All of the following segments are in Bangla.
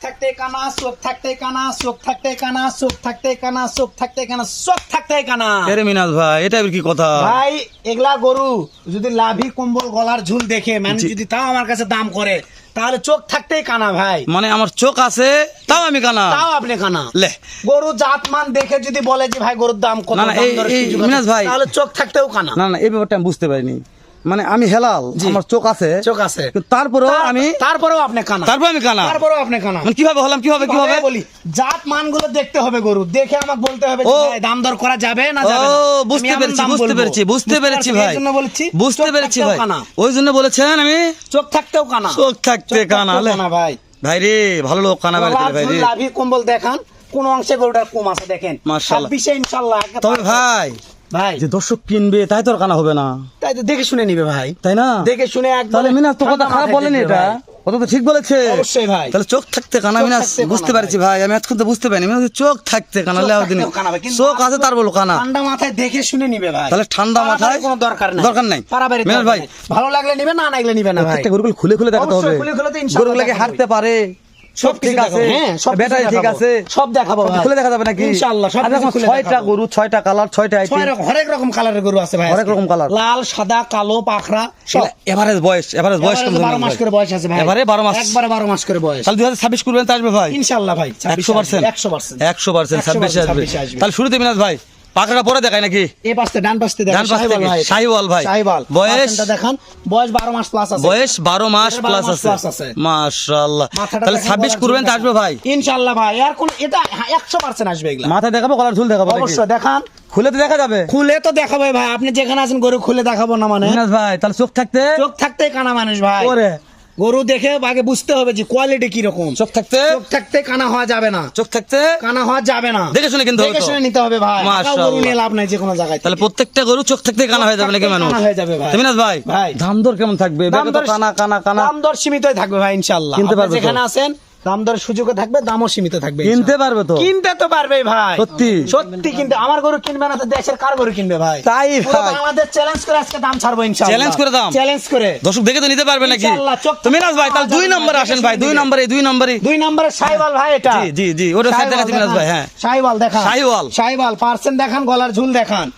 থাকতে কানা, চোখ থাকতে কানা, চোখ থাকতে কানা, চোখ থাকতে কানা, চোখ থাকতে কানা, চোখ থাকতে কানা। আরে মিনাজ ভাই, এটা কি কথা ভাই? এগুলা গরু যদি লাভি কম্বল গলার ঝুল দেখে মানে যদি তাও আমার কাছে দাম করে, তাহলে চোখ থাকতেই কানা ভাই। মানে আমার চোখ আছে তাও আমি কানা? তাও আপনি কানা। লে গরু জাতমান দেখে যদি বলে যে ভাই গরুর দাম কত, না, না, দাম এই- দর এই কিছু কত, মিনাজ ভাই। তাহলে চোখ থাকতেও কানা। না না, এই ব্যাপারটা আমি বুঝতে পারিনি। মানে আমি হেলাল, আমার চোখ আছে, চোখ আছে, কিন্তু তারপরেও আমি তারপরেও আপনি কানা। তারপর আমি কানা। তারপরেও আপনি কানা। মানে কিভাবে হলাম, কিভাবে কিভাবে বলি, জাত মানগুলো দেখতে হবে গরু দেখে আমাকে বলতে হবে ও, যে ভাই দাম দর করা যাবে না যাবে না। ও আমি বুঝতে এমন পেরেছি, দাম বুঝতে বলবো। পেরেছি, বুঝতে পেরেছি পারছেন? ভাই, এর জন্য বলছি বুঝতে চোখ পেরেছি থাকতেও ভাই। কানা। ওই জন্য বলেছেন আমি চোখ থাকতেও কানা। চোখ থাকতে চোখ কানা। থাকতেও লে কানা ভাই। ভাই রে, ভালো লোক কানা বেড়াতে ভাই রে। লাভি কম্বল দেখান কোন অংশে গরুটার কম আছে দেখেন। মাশাআল্লাহ। 26 ইনশাআল্লাহ। তবে ভাই, ভাই যে দর্শক কিনবে তাই তো আর কানা হবে না, তাই তো দেখে শুনে নিবে ভাই, তাই না? দেখে শুনে একদম। তাহলে মিনাজ তো কথা খারাপ বলেনি, এটা কথা তো ঠিক বলেছে। অবশ্যই ভাই। তাহলে চোখ থাকতে কানা চোখ মিনাজ থাকতে কানা বুঝতে পারছি ভাই। ভাই, আমি এতক্ষণ তো বুঝতে পারিনি। মিনাজ চোখ থাকতে কানা, চোখ লেও দিনে থাকতেও কানা ভাই, কিন্তু চোখ আছে তার বলো কানা। ঠান্ডা মাথায় দেখে শুনে নিবে ভাই। তাহলে ঠান্ডা মাথায় কোনো দরকার নাই, দরকার নাই। পারাবাড়ি মিনাজ দরকার ভাই, নাই। ভালো লাগলে নিবে, না লাগলে নিবে না ভাই। প্রত্যেকটা গরুগুলো খুলে খুলে দেখাতে অবশ্যই হবে। খুলে খুলে তো ইনশাআল্লাহ গরুগুলোকে দেখাবো। হাঁটতে পারে, সব ঠিক আছে, হ্যাঁ, সব ব্যাটারি ঠিক আছে, সব দেখাবো ভাই। খুলে দেখা যাবে নাকি? ইনশাআল্লাহ সব আর দেখো, খুলে 6টা দেখাবো। গরু, 6টা কালার, 6টা আইটেম, হরেক রকম কালারের গরু আছে ভাই। হরেক রকম কালার। লাল, সাদা, কালো, পাখরা সব। এভারেজ বয়স কেমন? 12 মাস করে বয়স আছে ভাই। এবারে 12 মাস। একবারে 12 মাস করে বয়স। তাহলে 2026 করবেন তো আসবে ভাই ইনশাআল্লাহ ভাই। 100%। 100%। 100% 26 আসবে। 26 আসবে। তাহলে শুরুতে মিনাজ ভাই পাকড়া পরে দেখায় নাকি? এই পাশে ডান পাশে দেখেন ডান পাশ শাহিওয়াল থেকে ভাই। শাহিওয়াল ভাই। শাহিওয়াল। বয়স? পার্সেন্টটা দেখান। বয়স 12 মাস প্লাস আছে। বয়স 12 মাস 12 প্লাস মাস plus আছে। আছে, মাশাআল্লাহ। মাথাটা তাহলে দেখেন, 26 গলার করবেন ঝুল তো আসবে দেখান। ভাই ইনশাআল্লাহ ভাই। আর কোন এটা 100% আসবে এগুলা। মাথা দেখাবো, গলার ঝুল দেখাবো নাকি? অবশ্যই দেখান। খুলে তো দেখা যাবে খুলে তো দেখাবো ভাই। আপনি যেখানে আছেন গরু খুলে দেখাবো না মানে? মিনাজ ভাই, তাহলে চোখ থাকতে চোখ থাকতে কানা মানুষ ভাই। ওরে, গরু দেখে আগে বুঝতে হবে যে কোয়ালিটি কি রকম। চোখ থাকতে চোখ থাকতে কানা হওয়া যাবে না। চোখ থাকতে কানা হওয়া যাবে না। দেখে শুনে কিনতে হবে দেখে তো। শুনে নিতে হবে ভাই। মাশাআল্লাহ। গরু নিয়ে লাভ নাই যে কোনো জায়গায়। তাহলে প্রত্যেকটা গরু চোখ থাকতে কানা হয়ে যাবে নাকি মানুষ? কানা হয়ে যাবে ভাই। তো মিনাজ ভাই, ভাই। দাম দর কেমন থাকবে? দাম বেগে তো দর- কানা কানা কানা। দাম দর সীমিতই থাকবে ভাই ইনশাআল্লাহ। কিনতে আপনি পারবে তো? যেখানে আছেন দাম দর সুযোগে থাকবে, দামও সীমিত থাকবে। কিনতে পারবে তো? কিনতে তো পারবে ভাই। সত্যি? সত্যি কিনতে। আমার গরু কিনবে না তো দেশের কার গরু কিনবে ভাই? তাই পুরো ভাই। বাংলাদেশ চ্যালেঞ্জ করে আজকে দাম ছাড়বো ইনশাআল্লাহ। চ্যালেঞ্জ করে দাম? চ্যালেঞ্জ করে। দর্শক দেখে তো নিতে পারবে নাকি? ইনশাআল্লাহ, চোখ তো মিনাজ ভাই, তাহলে 2 নম্বরে আসেন ভাই, 2 নম্বরে, 2 নম্বরে। 2 নম্বরে শাহিওয়াল ভাই এটা। জি, জি, জি, ওটা সাইড দেখাচ্ছি মিনাজ ভাই, হ্যাঁ। শাহিওয়াল দেখান। শাহিওয়াল। শাহিওয়াল পার্সেন্ট দেখান, গলার ঝুল দেখান।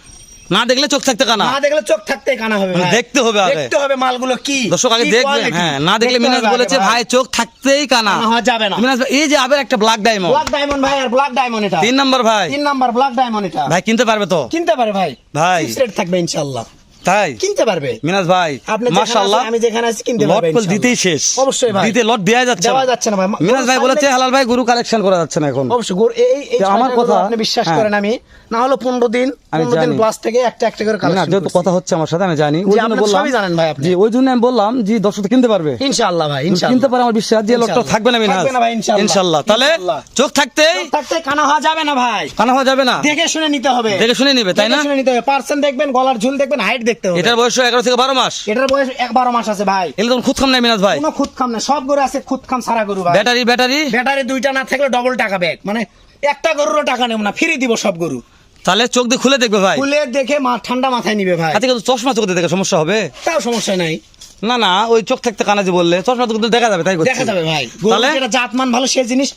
না দেখলে চোখ থাকতে কানা। না দেখলে চোখ থাকতে কানা হবে ভাই। দেখতে হবে আগে। দেখতে হবে মালগুলো কি। দর্শক আগে কি দেখবেন, quality। হ্যাঁ। না দেখলে দেখতে মিনাজ হবে বলেছে আগে ভাই চোখ থাকতেই কানা। কানা হওয়া যাবে না। মিনাজ ভাই, এই যে আবার একটা ব্ল্যাক ডায়মন্ড। ব্ল্যাক ডায়মন্ড ভাই, আর ব্ল্যাক ডায়মন্ড এটা। 3 নম্বর ভাই। 3 নাম্বার ব্ল্যাক ডায়মন্ড এটা। ভাই কিনতে পারবে তো? কিনতে পারে ভাই। ভাই। ফিক্সড রেট থাকবে ইনশাআল্লাহ। তাই কিনতে পারবে। মিনাজ ভাই, আপনি যেখানে মাশাআল্লাহ, আছেন, আমি যেখানে আছি কিনতে লট পারবে কল ইনশাআল্লাহ। দিতেই শেষ। অবশ্যই ভাই। দিতে লট দেয়া যাচ্ছে দেওয়া যাচ্ছে না ভাই। মিনাজ ভাই বলেছে হালাল ভাই গরু কালেকশন করা যাচ্ছে না এখন। অবশ্যই গরু এই আমার কথা আপনি বিশ্বাস হ্যাঁ। করেন, আমি না হলো 15 দিন আমি 15 দিন জানি। প্লাস থেকে একটা একটা করে না, কালেকশন যেহেতু কথা হচ্ছে আমার সাথে, আমি জানি, ওই জন্য আপনি বললাম। সবই জানেন ভাই আপনি। জি, ওই জন্য আমি বললাম যে দর্শক তো কিনতে পারবে। ইনশাআল্লাহ ভাই, কিনতে ইনশাআল্লাহ। পারে আমার বিশ্বাস, যে লোকটা ইনশাআল্লাহ। থাকবে না মিনাজ। থাকবে না ভাই, ইনশাআল্লাহ। ইনশাআল্লাহ। তাহলে ইনশাআল্লাহ। চোখ থাকতেই চোখ থাকতে কানা হওয়া যাবে না ভাই। কানা হওয়া যাবে না। দেখে শুনে নিতে হবে। দেখে শুনে নিবে, তাই না? দেখে শুনে নিতে হবে। পার্সেন্ট দেখবেন, গলার ঝুল দেখবেন, হাইট দেখতে হবে। এটার বয়স 11 থেকে 12 মাস। এটার বয়স 12 মাস আছে ভাই। এগুলো তখন খুদ খাম নাই মিনাজ ভাই। কোনো খুদ খাম না, সব গরু আছে খুদ খাম সারা গরু ভাই। ব্যাটারি ব্যাটারি ব্যাটারি 2টা না থাকলে ডবল টাকা ব্যাগ, মানে একটা গরুরও টাকা নেব না, ফ্রি দিব সব গরু। তাহলে চোখ দিয়ে খুলে দেখবে ভাই। খুলে দেখে ঠান্ডা মাথায় নিবে ভাই। আজকে তো চশমা চোখ দিয়ে দেখে সমস্যা হবে। তাও সমস্যা নাই, না না, ওই চোখ থাকতে কানা যে বললে, চশমা চোখ দিয়ে দেখা যাবে, তাই করছি। দেখা যাবে ভাই। তাহলে? গরু যেটা জাতমান ভালো সেই জিনিস।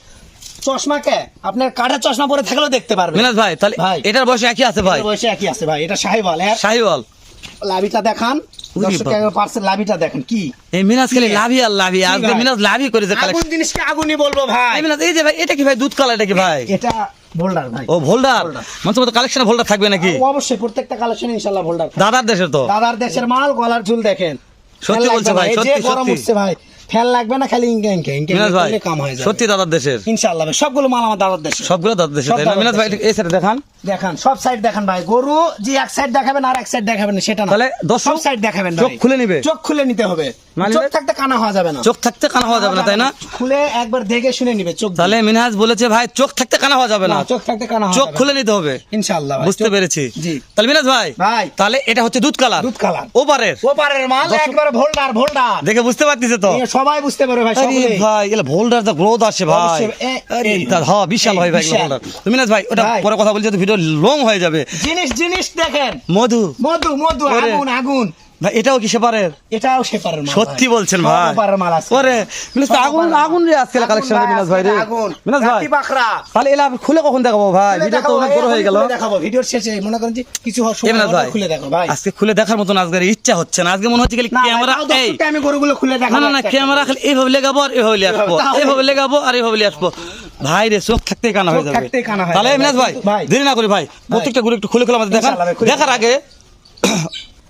চশমাকে আপনার কাঠের চশমা পরে থাকলেও দেখতে পারবে মিনাজ ভাই, তাহলে ভাই। এটার বয়স একই আছে ভাই। এটার বয়সে একই আছে ভাই। এটা শাহিওয়াল। শাহিওয়াল। লাভিটা দেখান উরি দর্শক, বাবা। পার্সেল লাভিটা দেখেন কি এই মিনাজ খেলে লাভি আর লাভি, কি আজকে ভাই? মিনাজ লাভি করেছে আগুন কালেকশন। জিনিসকে আগুনই বলবো ভাই। এই মিনাজ, এই যে ভাই, এটা কি ভাই দুধ কালার, এটা কি ভাই? এটা ভোল্ডার ভাই। ও ভোল্ডার। ভোল্ডার। মনে হচ্ছে কালেকশনে ভোল্ডার থাকবে নাকি? অবশ্যই প্রত্যেকটা কালেকশন ইনশাআল্লাহ ভোল্ডার। দাদার দেশের তো। দাদার দেশের মাল, গলার ঝুল দেখেন। সত্যি ফ্যান বলছে লাগবে ভাই, না। এই যে সত্যি গরম সত্যি। উঠছে ভাই, ফ্যান লাগবে না, খালি ইনকে ইনকে ইনকে মিনাজ ভাই, করলে কাম হয়ে যাবে সত্যি দাদার দেশের। ইনশাআল্লাহ ভাই। সবগুলো মাল আমার দাদার দেশে। সবগুলো দাদার দেশের, সব তাই না? দাদার মিনাজ ভাই, দেশের। এই সাইডে দেখান। দেখান সব সাইড দেখান ভাই। গরু যে এক সাইড দেখাবেন আর এক সাইড দেখাবেন না সেটা না, তাহলে দর্শক সব সাইড দেখাবেন চোখ ভাই। খুলে নিবে। চোখ খুলে নিতে হবে। মানে চোখ থাকতে কানা হওয়া যাবে না। চোখ থাকতে কানা হওয়া যাবে না, তাই না? খুলে একবার দেখে শুনে নিবে চোখ দিয়ে। তাহলে মিনহাজ বলেছে ভাই চোখ থাকতে কানা হওয়া যাবে না, না, চোখ থাকতে কানা হওয়া চোখ যাবে খুলে না। নিতে হবে। ইনশাআল্লাহ ভাই। বুঝতে চোখ- পেরেছি। জি। তাহলে মিনহাজ ভাই, ভাই। তাহলে এটা হচ্ছে দুধ কালার। দুধ কালার। ওপারের ওপারের মাল দর্শক- একবারে ভোল্ডার ভোল্ডার। দেখে বুঝতে পারতেছে তো? এ সবাই বুঝতে পারবে ভাই, আরে সকলে। ভাই, এলা ভোল্ডার তো গ্রোথ আছে ভাই। অবশ্যই। আরে হ্যাঁ, বিশাল ভাই ভাই বিশাল। ভোল্ডার। তো মিনহাজ ভাই, ওটা ভাই। পরে কথা বলছি, তো ভিডিও লং হয়ে যাবে। জিনিস জিনিস দেখেন। মধু। মধু মধু, ওরে। আগুন আগুন। ভাই এটাও কি সেপারের? এটাও সেপারের মাল সত্যি ভাই। বলছেন সব ভাই? সেপারের মাল আছে। ওরে মিনাজ ভাই, সব আগুন সেপারের আগুন রে আজকে কালেকশন আগুন মিনাজ ভাই রে। আগুন। মিনাজ ভাই রাতি পাখরা। তাহলে এলা খুলে কখন দেখাবো ভাই? খুলে ভিডিও তো দেখাবো অনেক ভাই, বড় হয়ে এখনই গেল। খুলে দেখাবো ভিডিওর শেষে, মনে করেন যে কিছু সময় মিনাজ ভাই হলে খুলে দেখো ভাই। আজকে খুলে দেখার মতন আজকের ইচ্ছা হচ্ছে না। আজকে মনে হচ্ছে খালি না ভাই, ক্যামেরা তাও 10 এই মিনিটে আমি গরুগুলো খুলে না দেখাবো। না না একটা ক্যামেরা খালি এইভাবে লেগাবো আর এইভাবে নিয়ে আসবো, তাহলে- এইভাবে লেগাবো আর এইভাবে নিয়ে আসবো। ভাই রে চোখ থাকতেই কানা হয়ে চোখ যাবে। থাকতেই কানা হয়ে তাহলে যাবে। মিনাজ ভাই ভাই। দেরি না করি ভাই, প্রত্যেকটা গরু একটু খুলে খুলে আমাদের দেখান। ইনশাআল্লাহ ভাই, খুলে দেখার আগে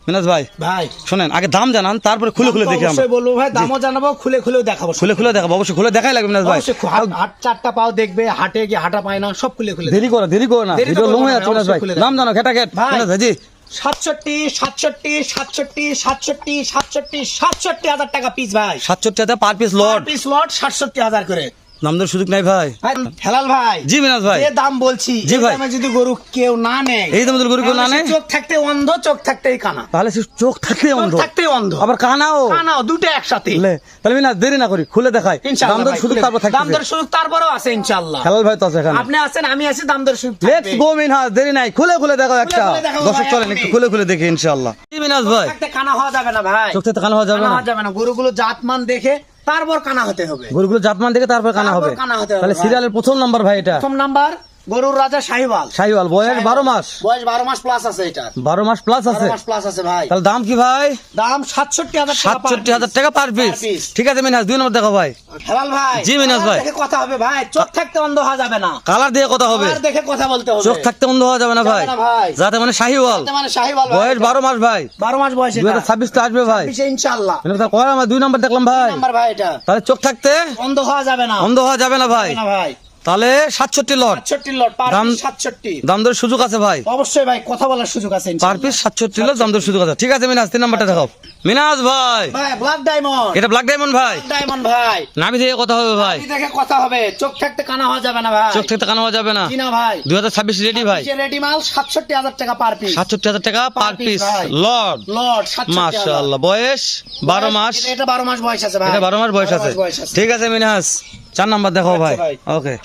মিনাজ ভাই ভাই শোনেন, আগে দাম জানান, তারপরে খুলে খুলে দেখি আমরা। অবশ্যই বলবো ভাই, দামও জানাবো, খুলে খুলেও দেখাবো। খুলে খুলে দেখাবো, অবশ্যই খুলে দেখাই লাগবে মিনাজ ভাই। অবশ্যই হাট চারটা পাও দেখবে, হাটে গিয়ে হাঁটা পায় না, সব খুলে খুলে দেরি করো না, দেরি তো ভিডিও করবো লং হয়ে না, যাচ্ছে মিনাজ ভাই। অবশ্যই খুলে দেখাবো। নাম জানো ঘেটা ঘেট ভাই। মিনাজ ভাই জি। 67,000 টাকা পিস ভাই। 67,000 পার পিস লট। পিস লট 67,000 করে। নাম দেওয়ার সুযোগ নাই ভাই। ভাই, হেলাল ভাই, জি মিনাজ ভাই, যে দাম বলছি, জি এই ভাই। দামে যদি গরু কেউ না নেয়, এই দামে যদি গরু কেউ না তাহলে সে নেয়? চোখ থাকতে অন্ধ, চোখ থাকতেই কানা। তাহলে সে চোখ থাকতেই অন্ধ, চোখ থাকতেই অন্ধ, আবার কানাও। কানাও, দুটো একসাথে। লে, তাহলে মিনাজ দেরি না করি খুলে দেখাই। ইনশাআল্লাহ দাম দর ভাই, সুযোগ খুলে- তারপর দাম থাকতেছে। দর সুযোগ তারপরেও আছে ইনশাআল্লাহ। হেলাল ভাই তো আছে এখানে। আপনি আছেন, আমি আছি, দাম দর সুযোগ লেটস থাকবে। গো মিনহাজ, দেরি নাই, খুলে খুলে দেখো একটা। খুলে দেখাবো দর্শক ভাই, চলেন এখনই। একটু খুলে খুলে দেখি ইনশাআল্লাহ। জি মিনাজ ভাই, থাকতে কানা হওয়া যাবে না ভাই, চোখ থেকে কানা হওয়া যাবে কানা না। হওয়া যাবে না। গরুগুলো জাতমান দেখে তারপর কানা হতে হবে। গরুগুলো জাতমান দেখে তারপর কানা তারপর হবে। কানা হতে হবে তাহলে ভাই। সিরিয়ালের প্রথম নাম্বার ভাই এটা। প্রথম নাম্বার গরুর রাজা শাহিওয়াল। শাহিওয়াল, বয়স 12 মাস। বয়স 12 মাস প্লাস আছে এটা। 12 মাস প্লাস 12 আছে। মাস প্লাস আছে ভাই। তাহলে দাম কি ভাই? দাম 67,000 টাকা। 67,000 টাকা পার পিস। piece। ঠিক আছে মিনহাজ, 2 নম্বর দেখো ভাই। হেলাল ভাই, জি, মিনাজ ভাই। কালার দেখে কথা হবে ভাই, চোখ থাকতে অন্ধ হওয়া যাবে না। কালার দিয়ে কথা হবে, কালার দেখে কথা বলতে হবে। চোখ থাকতে অন্ধ হওয়া যাবে না ভাই। যাবে না ভাই। যাতে মানে শাহিওয়াল, যাতে মানে শাহিওয়াল ভাই। বয়স 12 মাস ভাই। 12 মাস বয়স এটা। 2026 তো আসবে ভাই। 26 ইনশাআল্লাহ। কয় আমার 2 নম্বর দেখলাম ভাই। নাম্বার ভাই এটা। তাহলে চোখ থাকতে অন্ধ হওয়া যাবে না। অন্ধ হওয়া যাবে না ভাই। না ভাই। তাহলে 67 লট। 67 লট পার দাম- পিস 67। দাম দরের সুযোগ আছে ভাই। অবশ্যই ভাই, কথা বলার সুযোগ আছে পার ইনশাআল্লাহ। পিস 67 লট দাম দরের সুযোগ আছে। ঠিক আছে মিনাজ, 3 নাম্বারটা দেখাও। মিনাজ ভাই, ভাই ব্ল্যাক ডায়মন্ড। এটা ব্ল্যাক ডায়মন্ড ভাই। ডায়মন্ড ভাই। নাভি দিয়ে কথা হবে ভাই। এই দেখে কথা হবে, চোখ থাকতে কানা হওয়া যাবে না ভাই। চোখ থেকে কানা হওয়া যাবে না। কি না ভাই? 2026 রেডি ভাই। রেডি মাল 67,000 টাকা পার পিস। 67,000 টাকা পার পিস ভাই। লট। লট 67,000। মাশাআল্লাহ, বয়স 12 মাস। এটা 12 মাস বয়স আছে ভাই। এটা 12 মাস বয়স আছে। ঠিক আছে মিনাজ, 4 নাম্বার দেখো আচ্ছা ভাই। ভাই। ওকে,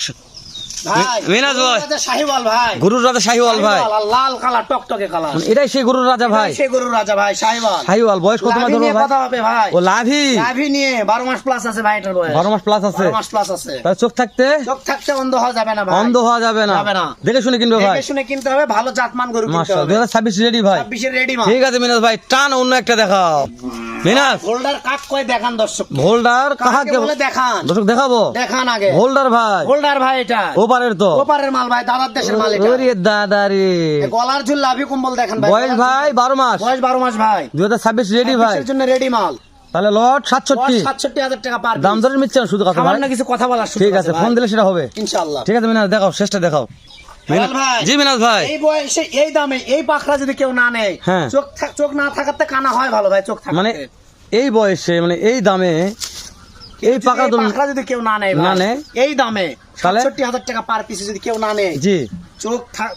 ভাই মিনাজ ভাই। গরুর রাজা শাহিওয়াল ভাই। গরুর রাজা শাহিওয়াল ভাই। শাহিওয়াল, লাল কালার টকটকে কালার। মানে এটাই সেই গরুর রাজা ভাই। সে গরুর রাজা ভাই শাহিওয়াল। শাহিওয়াল, বয়স কত মাস লাভি ধরো নিয়ে ভাই? কথা হবে ভাই। ও লাভি, লাভি নিয়ে 12 মাস প্লাস আছে ভাই এটার বয়স। 12 মাস প্লাস আছে। 12 মাস প্লাস আছে। তাহলে চোখ থাকতে চোখ থাকতে অন্ধ হওয়া যাবে না ভাই। অন্ধ হওয়া যাবে না। যাবে না। দেখে শুনে কিনবে ভাই। দেখে শুনে কিনতে হবে, ভালো জাতমান গরু কিনতে মাশাআল্লাহ, হবে। 2026 রেডি ভাই। 26 এর রেডি মাল। ঠিক আছে মিনাজ ভাই, টান অন্য একটা দেখাও। মিনাজ, হোল্ডার কাক কয় দেখান দর্শক। ভোল্ডার কাকে বলে দেখান। দর্শক দেখাবো। দেখান আগে। ভোল্ডার ভাই, হোল্ডার ভাই এটা। ওপারের তো। ওপারের মাল ভাই, দাদার দেশের মাল এটা। ওরে দাদা রে। এ গলার ঝুল লাভি কম্বল দেখেন ভাই। বয়স ভাই 12 মাস। বয়স 12 মাস ভাই। 2026 রেডি ভাই। এর জন্য রেডি মাল। তাহলে লট 67। 67,000 টাকা পার দাম ধরে নিচ্ছে না শুধু কথা ভাই। সামান্য কিছু কথা বলার সুযোগ ঠিক আছে, ফোন দিলে সেটা হবে। ইনশাআল্লাহ। ঠিক আছে মিনাজ, দেখাও, শেষটা দেখাও। হেলাল ভাই, জি মিনাজ ভাই। এই বয়সে এই দামে এই পাখরা যদি কেউ না নেয়, হ্যাঁ। চোখ না থাকাতে কানা হয় ভালো ভাই, চোখ থাকাতে। মানে এই বয়সে, মানে এই দামে, এই পাকা এই পাখরা যদি কেউ না নেয় না ভাই, নেয়, এই দামে তাহলে? 67,000 টাকা পার পিসে যদি কেউ না নেয়, জি,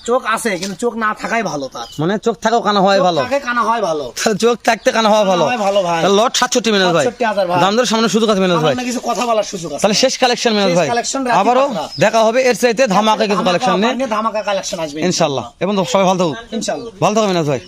চোখ আছে কিন্তু চোখ না থাকাই ভালো তার। মানে চোখ থাকাও কানা হয় ভালো। চোখ থাকে কানা হয় ভালো। তাহলে চোখ থাকতে কানা হওয়া ভালো। কানা হয় ভালো ভাই। তাহলে লট 67 মিনাজ ভাই। 67,000 ভাই। দাম ধরে সামনে সুযোগ আছে মিনাজ ভাই। সামান্য কিছু কথা বলার সুযোগ আছে। তাহলে শেষ কালেকশন মিনাজ শেষ ভাই। collection, রাখি আবারও পাখরা। দেখা হবে এর চাইতে ধামাকা কিছু কালেকশন নিয়ে ধামাকা কালেকশন আসবে ইনশাআল্লাহ। এবং তো সবাই ভালো থাকুক। ইনশাআল্লাহ। ভালো থাকো মিনাজ ভাই।